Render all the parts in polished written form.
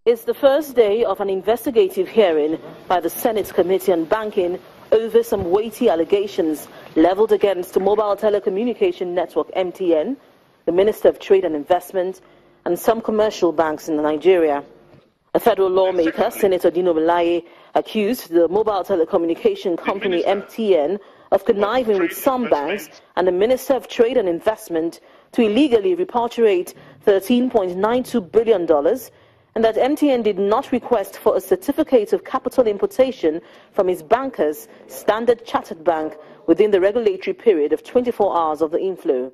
It's the first day of an investigative hearing by the Senate Committee on Banking over some weighty allegations leveled against the mobile telecommunication network MTN, the Minister of Trade and Investment, and some commercial banks in Nigeria. A federal lawmaker, Senator Dino Melaye, accused the mobile telecommunication company MTN of conniving with some banks and the Minister of Trade and Investment to illegally repatriate $13.92 billion, and that MTN did not request for a certificate of capital importation from its bankers, Standard Chartered Bank, within the regulatory period of 24 hours of the inflow.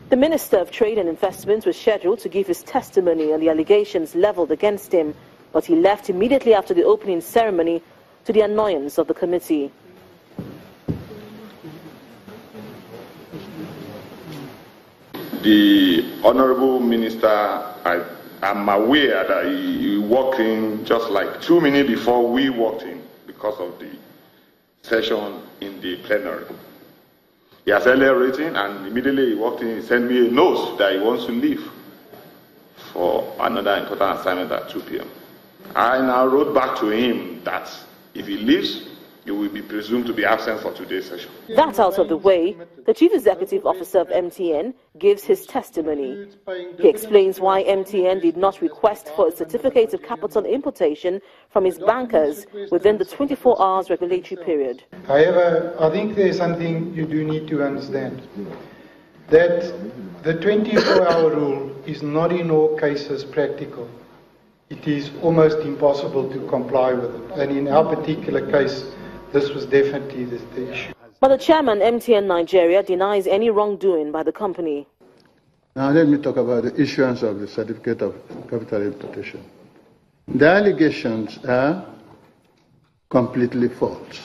The Minister of Trade and Investment was scheduled to give his testimony on the allegations leveled against him, but he left immediately after the opening ceremony to the annoyance of the committee. The Honorable Minister, I'm aware that he walked in just like 2 minutes before we walked in because of the session in the plenary. He has earlier written, and immediately he walked in, he sent me a note that he wants to leave for another important assignment at 2 p.m. I now wrote back to him that if he leaves, he will be presumed to be absent for today's session. That out of the way, the Chief Executive Officer of MTN gives his testimony. He explains why MTN did not request for a certificate of capital importation from its bankers within the 24 hours regulatory period. However, I think there's something you do need to understand, that the 24-hour rule is not in all cases practical. It is almost impossible to comply with it, and in our particular case, this was definitely the issue. But the chairman, MTN Nigeria, denies any wrongdoing by the company. Now let me talk about the issuance of the certificate of capital importation. The allegations are completely false.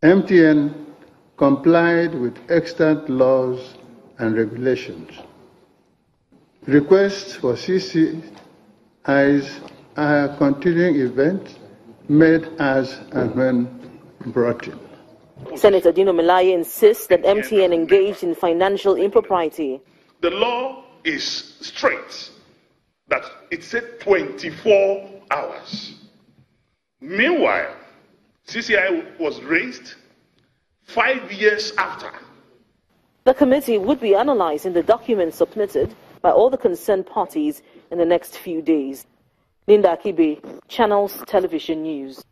MTN complied with extant laws and regulations. Requests for CCIs are a continuing event made as and when brought in. Senator Dino Melaye insists that MTN engaged in financial impropriety. The law is straight, that it said 24 hours. Meanwhile, CCI was raised 5 years after. The committee would be analyzing the documents submitted by all the concerned parties in the next few days. Linda Akibe, Channels Television News.